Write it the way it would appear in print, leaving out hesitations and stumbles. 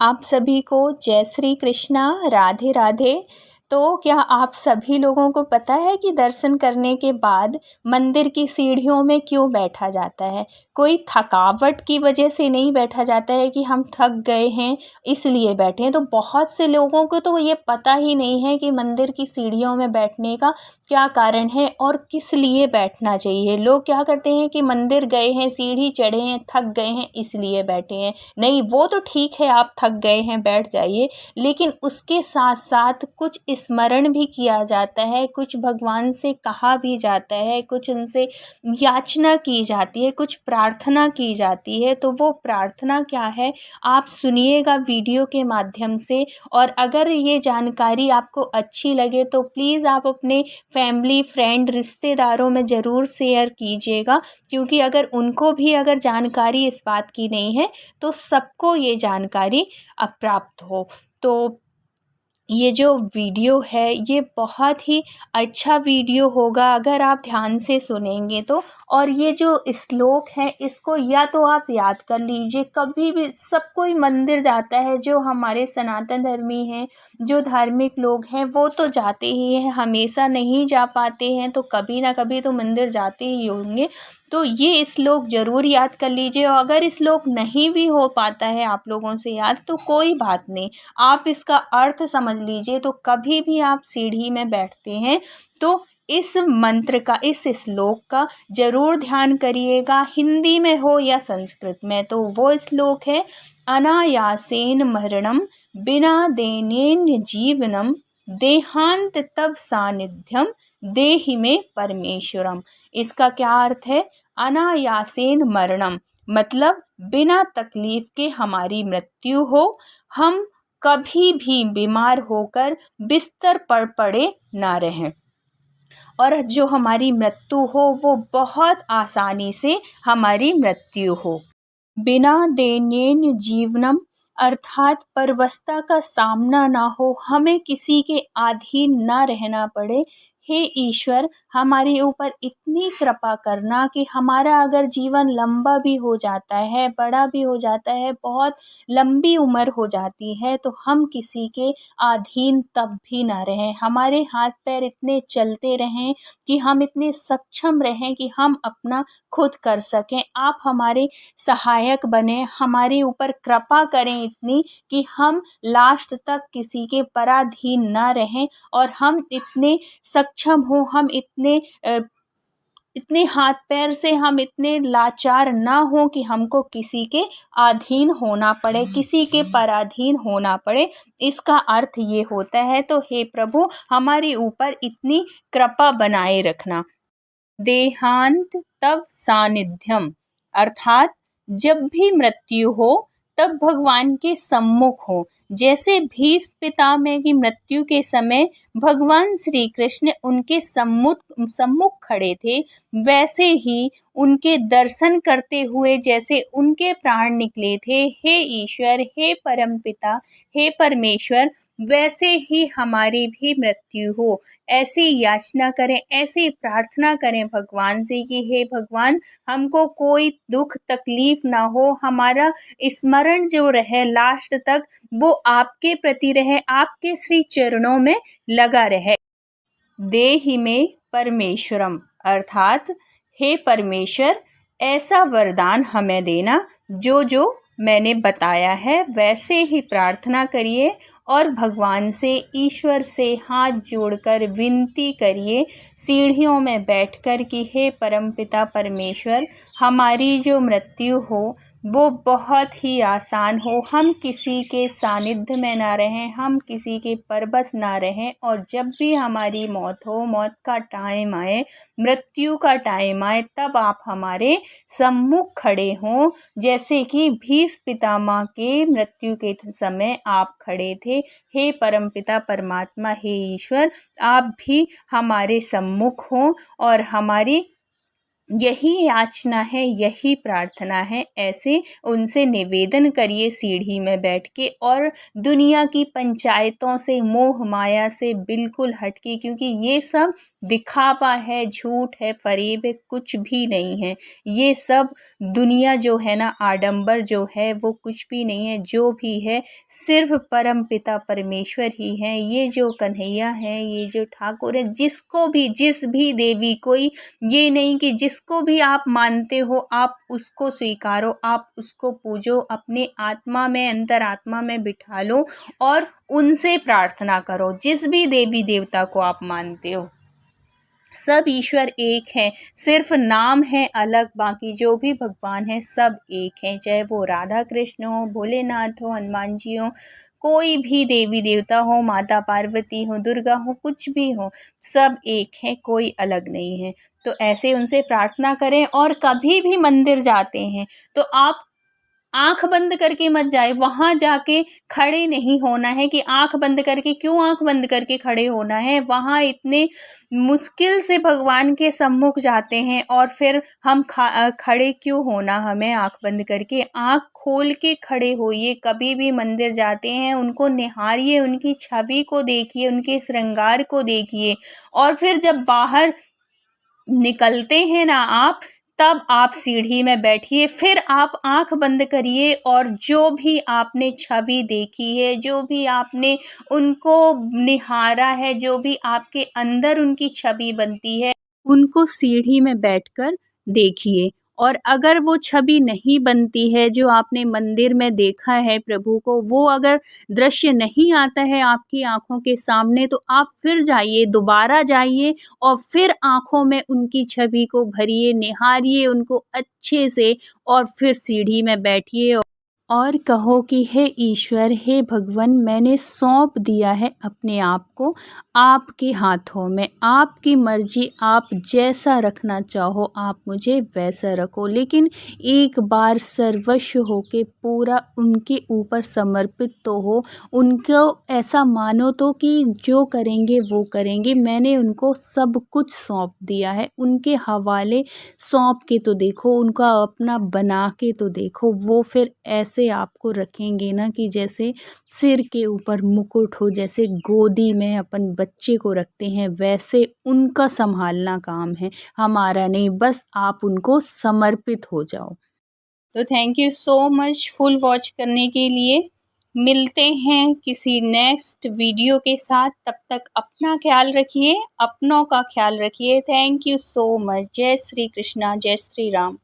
आप सभी को जय श्री कृष्णा, राधे राधे। तो क्या आप सभी लोगों को पता है कि दर्शन करने के बाद मंदिर की सीढ़ियों में क्यों बैठा जाता है? कोई थकावट की वजह से नहीं बैठा जाता है कि हम थक गए हैं इसलिए बैठे हैं। तो बहुत से लोगों को तो ये पता ही नहीं है कि मंदिर की सीढ़ियों में बैठने का क्या कारण है और किस लिए बैठना चाहिए। लोग क्या करते हैं कि मंदिर गए हैं, सीढ़ी चढ़े हैं, थक गए हैं इसलिए बैठे हैं। नहीं, वो तो ठीक है, आप थक गए हैं बैठ जाइए, लेकिन उसके साथ साथ कुछ स्मरण भी किया जाता है, कुछ भगवान से कहा भी जाता है, कुछ उनसे याचना की जाती है, कुछ प्रार्थना की जाती है। तो वो प्रार्थना क्या है, आप सुनिएगा वीडियो के माध्यम से। और अगर ये जानकारी आपको अच्छी लगे तो प्लीज़ आप अपने फैमिली, फ्रेंड, रिश्तेदारों में ज़रूर शेयर कीजिएगा, क्योंकि अगर उनको भी अगर जानकारी इस बात की नहीं है तो सबको ये जानकारी अब प्राप्त हो। तो ये जो वीडियो है ये बहुत ही अच्छा वीडियो होगा अगर आप ध्यान से सुनेंगे तो। और ये जो श्लोक है इसको या तो आप याद कर लीजिए। कभी भी सब कोई मंदिर जाता है, जो हमारे सनातन धर्मी हैं, जो धार्मिक लोग हैं वो तो जाते ही हैं, हमेशा नहीं जा पाते हैं तो कभी ना कभी तो मंदिर जाते ही होंगे। तो ये श्लोक ज़रूर याद कर लीजिए। और अगर श्लोक नहीं भी हो पाता है आप लोगों से याद तो कोई बात नहीं, आप इसका अर्थ समझ लीजिए। तो कभी भी आप सीढ़ी में बैठते हैं तो इस मंत्र का, इस श्लोक का ज़रूर ध्यान करिएगा, हिंदी में हो या संस्कृत में। तो वो श्लोक है, अनायासेन मरणम बिना देनेन जीवनम देहांत तव सानिध्यम देहि में परमेश्वरम। इसका क्या अर्थ है? अनायासेन मरणम मतलब बिना तकलीफ के हमारी मृत्यु हो, हम कभी भी बीमार होकर बिस्तर पर पड़े ना रहें, और जो हमारी मृत्यु हो वो बहुत आसानी से हमारी मृत्यु हो। बिना दैन्येन जीवनम अर्थात परवस्था का सामना ना हो, हमें किसी के अधीन ना रहना पड़े। हे ईश्वर, हमारे ऊपर इतनी कृपा करना कि हमारा अगर जीवन लंबा भी हो जाता है, बड़ा भी हो जाता है, बहुत लंबी उम्र हो जाती है, तो हम किसी के अधीन तब भी ना रहें। हमारे हाथ पैर इतने चलते रहें कि हम इतने सक्षम रहें कि हम अपना खुद कर सकें। आप हमारे सहायक बने, हमारे ऊपर कृपा करें इतनी कि हम लास्ट तक किसी के पराधीन ना रहें, और हम इतने सक्षम हो, हम इतने हाथ पैर से हम इतने लाचार ना हो कि हमको किसी के अधीन होना पड़े, किसी के पराधीन होना पड़े। इसका अर्थ ये होता है। तो हे प्रभु, हमारे ऊपर इतनी कृपा बनाए रखना। देहांत तव सानिध्यम अर्थात जब भी मृत्यु हो तब भगवान के सम्मुख हो। जैसे भीष्म पितामह की मृत्यु के समय भगवान श्री कृष्ण उनके सम्मुख खड़े थे, वैसे ही उनके दर्शन करते हुए जैसे उनके प्राण निकले थे, हे ईश्वर, हे परमपिता, हे परमेश्वर, वैसे ही हमारी भी मृत्यु हो। ऐसी याचना करें, ऐसी प्रार्थना करें भगवान से कि हे भगवान, हमको कोई दुख तकलीफ ना हो, हमारा स्मरण जो रहे लास्ट तक वो आपके प्रति रहे, आपके श्री चरणों में लगा रहे। देहि में परमेश्वरम अर्थात हे परमेश्वर, ऐसा वरदान हमें देना, जो जो मैंने बताया है वैसे ही प्रार्थना करिए और भगवान से, ईश्वर से हाथ जोड़कर विनती करिए सीढ़ियों में बैठकर कि हे परमपिता परमेश्वर, हमारी जो मृत्यु हो वो बहुत ही आसान हो, हम किसी के सानिध्य में ना रहें, हम किसी के परबस ना रहें, और जब भी हमारी मौत हो, मौत का टाइम आए, मृत्यु का टाइम आए, तब आप हमारे सम्मुख खड़े हों। जैसे कि भीष्म पितामह के मृत्यु के समय आप खड़े थे। हे परमपिता परमात्मा, हे ईश्वर, आप भी हमारे सम्मुख हों और हमारी यही याचना है, यही प्रार्थना है। ऐसे उनसे निवेदन करिए सीढ़ी में बैठ के, और दुनिया की पंचायतों से, मोह माया से बिल्कुल हट के, क्योंकि ये सब दिखावा है, झूठ है, फरेब है, कुछ भी नहीं है। ये सब दुनिया जो है ना, आडंबर जो है वो कुछ भी नहीं है। जो भी है सिर्फ परम पिता परमेश्वर ही हैं। ये जो कन्हैया हैं, ये जो ठाकुर है, जिसको भी, जिस भी देवी, कोई ये नहीं कि जिसको भी आप मानते हो आप उसको स्वीकारो, आप उसको पूजो, अपने आत्मा में, अंतरात्मा में बिठा लो और उनसे प्रार्थना करो। जिस भी देवी देवता को आप मानते हो, सब ईश्वर एक हैं, सिर्फ नाम है अलग, बाकी जो भी भगवान हैं सब एक हैं। चाहे वो राधा कृष्ण हो, भोलेनाथ हो, हनुमान जी हो, कोई भी देवी देवता हो, माता पार्वती हो, दुर्गा हो, कुछ भी हो, सब एक हैं, कोई अलग नहीं है। तो ऐसे उनसे प्रार्थना करें। और कभी भी मंदिर जाते हैं तो आप आंख बंद करके मत जाए। वहाँ जाके खड़े नहीं होना है कि आंख बंद करके, क्यों आंख बंद करके खड़े होना है। वहाँ इतने मुश्किल से भगवान के सम्मुख जाते हैं और फिर हम खड़े क्यों होना, हमें आंख बंद करके। आंख खोल के खड़े होइए। कभी भी मंदिर जाते हैं उनको निहारिए, उनकी छवि को देखिए, उनके श्रृंगार को देखिए, और फिर जब बाहर निकलते हैं ना आप, तब आप सीढ़ी में बैठिए, फिर आप आंख बंद करिए और जो भी आपने छवि देखी है, जो भी आपने उनको निहारा है, जो भी आपके अंदर उनकी छवि बनती है, उनको सीढ़ी में बैठकर देखिए। और अगर वो छवि नहीं बनती है जो आपने मंदिर में देखा है प्रभु को, वो अगर दृश्य नहीं आता है आपकी आँखों के सामने, तो आप फिर जाइए, दोबारा जाइए और फिर आँखों में उनकी छवि को भरिए, निहारिए उनको अच्छे से, और फिर सीढ़ी में बैठिए और कहो कि हे ईश्वर, हे भगवान, मैंने सौंप दिया है अपने आप को आपके हाथों में। आपकी मर्जी, आप जैसा रखना चाहो आप मुझे वैसा रखो, लेकिन एक बार सर्वस्व होके पूरा उनके ऊपर समर्पित तो हो। उनको ऐसा मानो तो कि जो करेंगे वो करेंगे। मैंने उनको सब कुछ सौंप दिया है, उनके हवाले सौंप के तो देखो, उनका अपना बना के तो देखो। वो फिर ऐसे आपको रखेंगे ना कि जैसे सिर के ऊपर मुकुट हो, जैसे गोदी में अपन बच्चे को रखते हैं, वैसे उनका संभालना काम है, हमारा नहीं। बस आप उनको समर्पित हो जाओ। तो thank you so much full watch करने के लिए। मिलते हैं किसी नेक्स्ट वीडियो के साथ। तब तक अपना ख्याल रखिए, अपनों का ख्याल रखिए। Thank you so much. जय श्री कृष्णा, जय श्री राम।